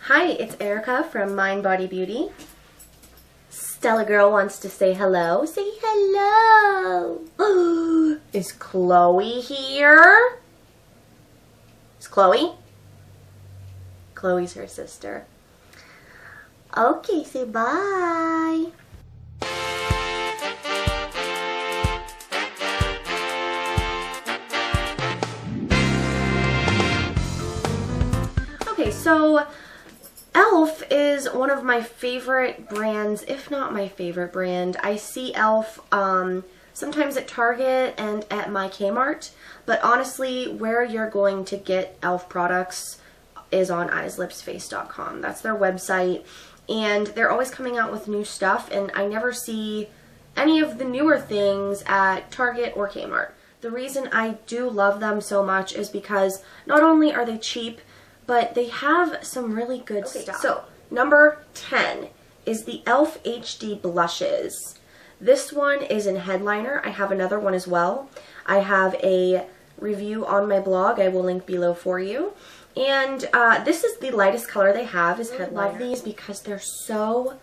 Hi, it's Erica from Mind Body Beauty. Stella Girl wants to say hello. Say hello. Is Chloe here? Is Chloe? Chloe's her sister. Okay, say bye. Okay, so e.l.f. is one of my favorite brands, if not my favorite brand. I see e.l.f. Sometimes at Target and at my Kmart, but honestly, where you're going to get e.l.f. products is on eyeslipsface.com. That's their website, and they're always coming out with new stuff, and I never see any of the newer things at Target or Kmart. The reason I do love them so much is because not only are they cheap, but they have some really good stuff. So, number 10 is the e.l.f. HD Blushes. This one is in headliner. I have another one as well. I have a review on my blog. I will link below for you. And this is the lightest color they have is headliner. I love these because they're so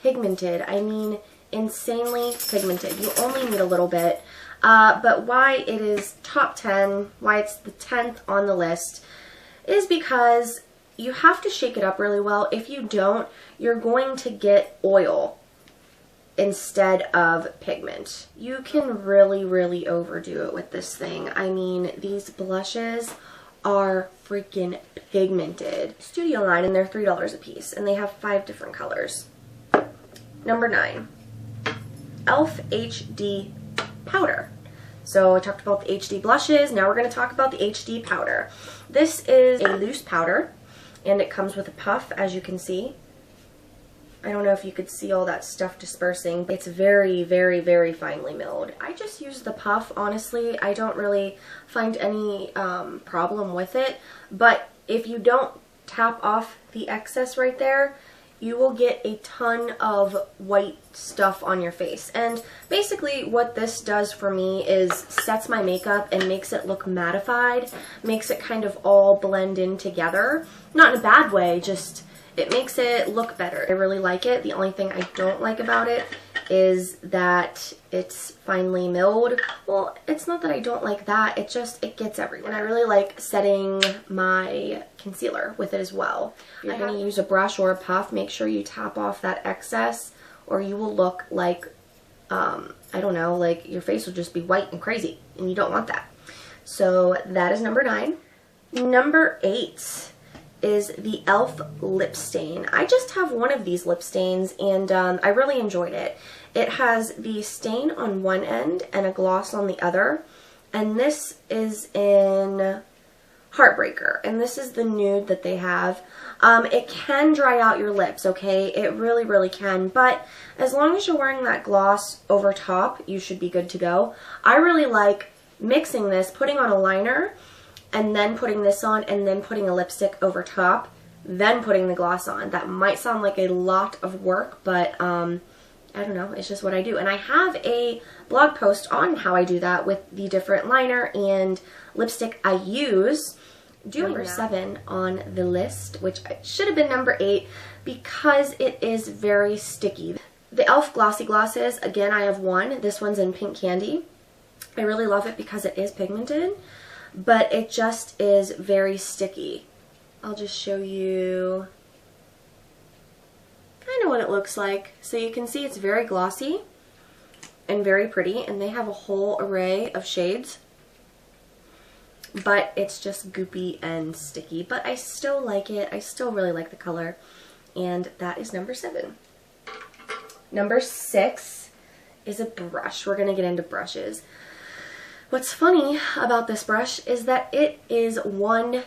pigmented. I mean, insanely pigmented. You only need a little bit. But why it is top 10, why it's the 10th on the list, is because you have to shake it up really well. If you don't, you're going to get oil instead of pigment. You can really, really overdo it with this thing. I mean, these blushes are freaking pigmented. Studio line, and they're $3 a piece, and they have 5 different colors. Number 9, e.l.f. HD Powder. So I talked about the HD blushes, now we're going to talk about the HD powder. This is a loose powder, and it comes with a puff, as you can see. I don't know if you could see all that stuff dispersing, but it's very, very, very finely milled. I just use the puff, honestly. I don't really find any problem with it, but if you don't tap off the excess right there, you will get a ton of white stuff on your face. And basically what this does for me is sets my makeup and makes it look mattified, makes it kind of all blend in together. Not in a bad way, just it makes it look better. I really like it. The only thing I don't like about it is that it's finely milled. Well, it's not that I don't like that, it gets everywhere. And I really like setting my concealer with it as well. If you're going to use a brush or a puff, make sure you tap off that excess, or you will look like, I don't know, like your face will just be white and crazy, and you don't want that. So that is number 9. Number 8 is the e.l.f. lip stain. I just have one of these lip stains, and I really enjoyed it. It has the stain on one end and a gloss on the other, and this is in Heartbreaker, and this is the nude that they have. It can dry out your lips, okay? It really, really can, but as long as you're wearing that gloss over top, you should be good to go. I really like mixing this, putting on a liner, and then putting this on, and then putting a lipstick over top, then putting the gloss on. That might sound like a lot of work, but I don't know, it's just what I do. And I have a blog post on how I do that with the different liner and lipstick I use. Number 7 on the list, which should have been number 8, because it is very sticky. The e.l.f. Glossy Glosses, again, I have one. This one's in Pink Candy. I really love it because it is pigmented, but it just is very sticky. I'll just show you kind of what it looks like. So you can see it's very glossy and very pretty, and they have a whole array of shades, but it's just goopy and sticky. But I still like it. I still really like the color, and that is number 7. Number 6 is a brush. We're going to get into brushes. What's funny about this brush is that it is $1.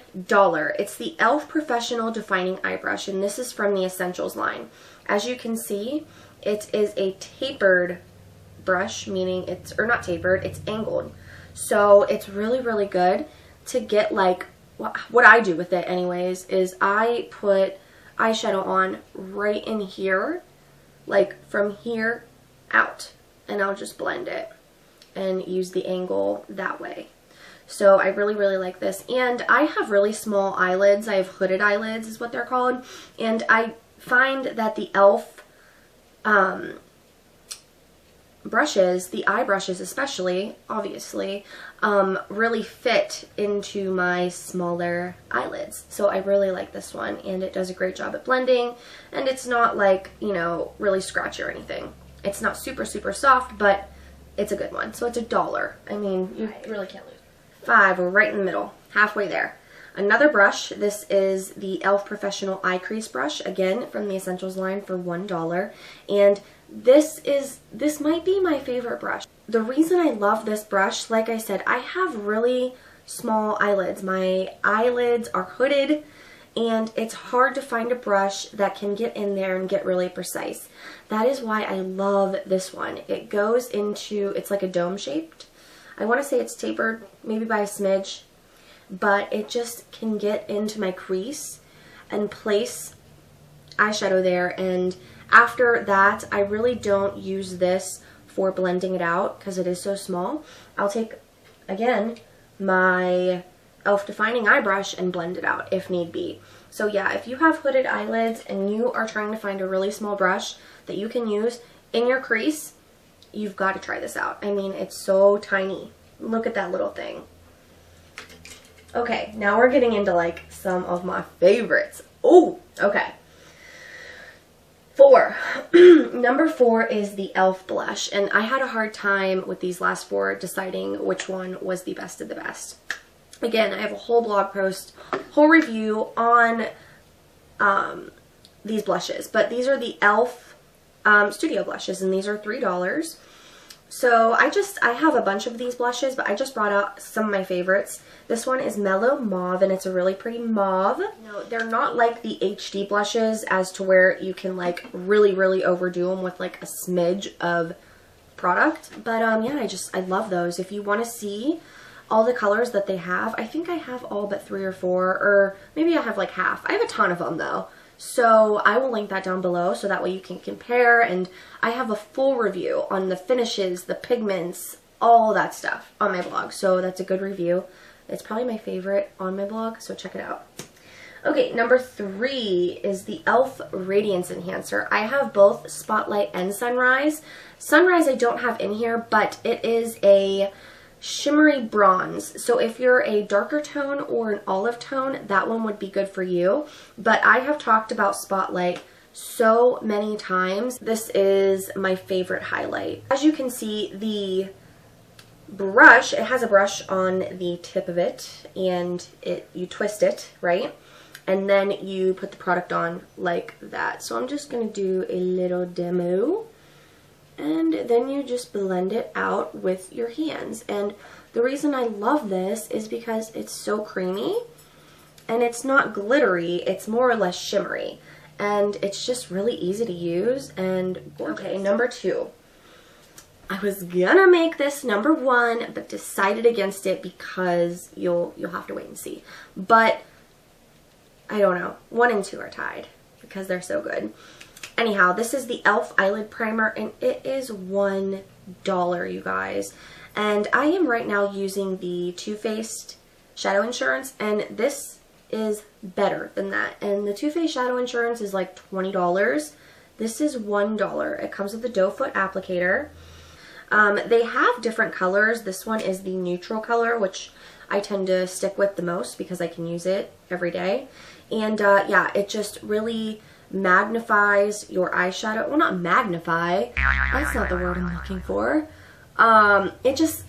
It's the e.l.f. Professional Defining Eye Brush, and this is from the Essentials line. As you can see, it is a tapered brush, meaning it's, or not tapered, it's angled. So it's really, really good to get, like, what I do with it anyways, is I put eyeshadow on right in here, like from here out, and I'll just blend it and use the angle that way. So I really, really like this. And I have really small eyelids. I have hooded eyelids is what they're called. And I find that the e.l.f. Brushes, the eye brushes especially, obviously, really fit into my smaller eyelids. So I really like this one, and it does a great job at blending, and it's not like, you know, really scratchy or anything. It's not super, super soft, but it's a good one. So it's $1. I mean, you really can't lose. 5, we're right in the middle, halfway there. Another brush, this is the e.l.f. Professional Eye Crease Brush, again from the Essentials line for $1. And this might be my favorite brush. The reason I love this brush, like I said, I have really small eyelids. My eyelids are hooded, and it's hard to find a brush that can get in there and get really precise. That is why I love this one. It goes into, it's like a dome shaped. I want to say it's tapered, maybe by a smidge, but it just can get into my crease and place eyeshadow there. And after that, I really don't use this for blending it out because it is so small. I'll take, again, my e.l.f. Defining Eye Brush and blend it out if need be. So yeah, if you have hooded eyelids and you are trying to find a really small brush that you can use in your crease, you've got to try this out. I mean, it's so tiny. Look at that little thing. Okay, now we're getting into like some of my favorites. Oh, okay. 4. Number 4 is the e.l.f. blush, and I had a hard time with these last 4 deciding which one was the best of the best. Again, I have a whole blog post, whole review on these blushes, but these are the e.l.f. Studio blushes, and these are $3. So I have a bunch of these blushes, but I just brought out some of my favorites. This one is Mellow Mauve, and it's a really pretty mauve. No, they're not like the HD blushes as to where you can like really, really overdo them with like a smidge of product. But yeah, I love those. If you want to see all the colors that they have, I think I have all but 3 or 4, or maybe I have like half. I have a ton of them though. So I will link that down below so that way you can compare, and I have a full review on the finishes, the pigments, all that stuff on my blog. So that's a good review. It's probably my favorite on my blog, so check it out. Okay, number 3 is the e.l.f. Radiance Enhancer. I have both Spotlight and Sunrise. Sunrise I don't have in here, but it is a shimmery bronze. So if you're a darker tone or an olive tone, that one would be good for you. But I have talked about Spotlight so many times. This is my favorite highlight. As you can see, the brush, it has a brush on the tip of it, and you twist it, right? And then you put the product on like that. So I'm just going to do a little demo. And then you just blend it out with your hands. And the reason I love this is because it's so creamy, and it's not glittery, it's more or less shimmery. And it's just really easy to use and gorgeous. Okay, number 2. I was gonna make this number 1, but decided against it because you'll have to wait and see. But I don't know, 1 and 2 are tied because they're so good. Anyhow, this is the e.l.f. Eyelid Primer, and it is $1, you guys. And I am right now using the Too Faced Shadow Insurance, and this is better than that. And the Too Faced Shadow Insurance is like $20. This is $1. It comes with the doe foot applicator. They have different colors. This one is the neutral color, which I tend to stick with the most because I can use it every day. And yeah, it just really magnifies your eyeshadow. Well, not magnify, that's not the word I'm looking for. It just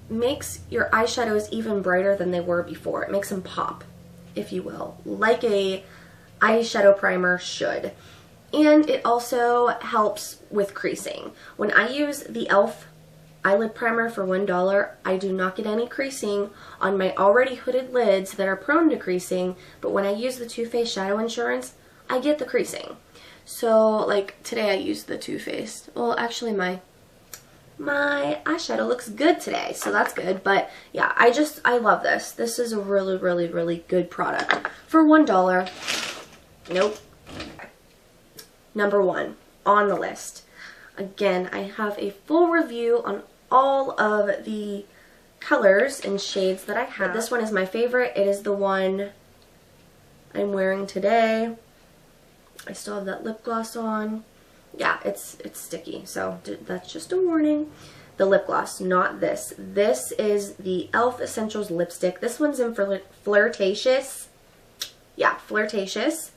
makes your eyeshadows even brighter than they were before. It makes them pop, if you will, like a eyeshadow primer should. And it also helps with creasing. When I use the e.l.f. Eyelid Primer for $1, I do not get any creasing on my already hooded lids that are prone to creasing, but when I use the Too Faced Shadow Insurance, I get the creasing. So like today I used the Too Faced. Well, actually my eyeshadow looks good today, so that's good. But yeah, I love this. This is a really, really, really good product for $1. Nope. Number 1 on the list. Again, I have a full review on all of the colors and shades that I have. This one is my favorite. It is the one I'm wearing today. I still have that lip gloss on. Yeah, it's sticky, so that's just a warning. The lip gloss, not this. This is the e.l.f. Essentials lipstick. This one's in Flirtatious. Yeah, Flirtatious.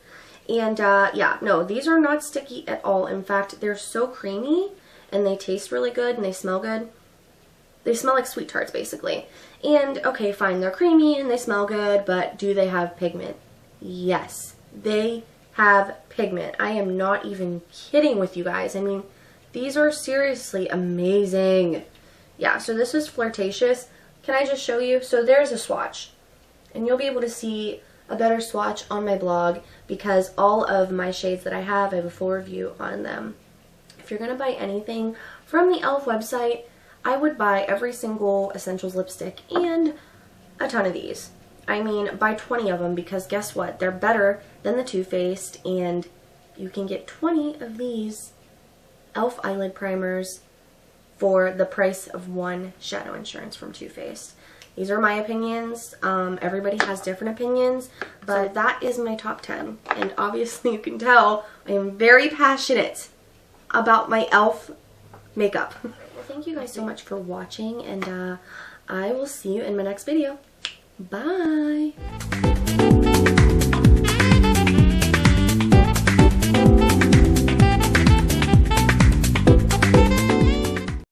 And yeah, no, these are not sticky at all. In fact, they're so creamy and they taste really good and they smell good. They smell like sweet tarts, basically. And okay, fine, they're creamy and they smell good, but do they have pigment? Yes, they have pigment. I am not even kidding with you guys. I mean, these are seriously amazing. Yeah, so this is Flirtatious. Can I just show you? So there's a swatch. And you'll be able to see a better swatch on my blog because all of my shades that I have a full review on them. If you're going to buy anything from the e.l.f. website, I would buy every single Essentials lipstick and a ton of these. I mean, buy 20 of them because guess what? They're better than the Too Faced, and you can get 20 of these e.l.f. eyelid primers for the price of one Shadow Insurance from Too Faced. These are my opinions. Everybody has different opinions, but that is my top 10. And obviously you can tell I am very passionate about my e.l.f. makeup. Well, thank you guys so much for watching, and I will see you in my next video. Bye!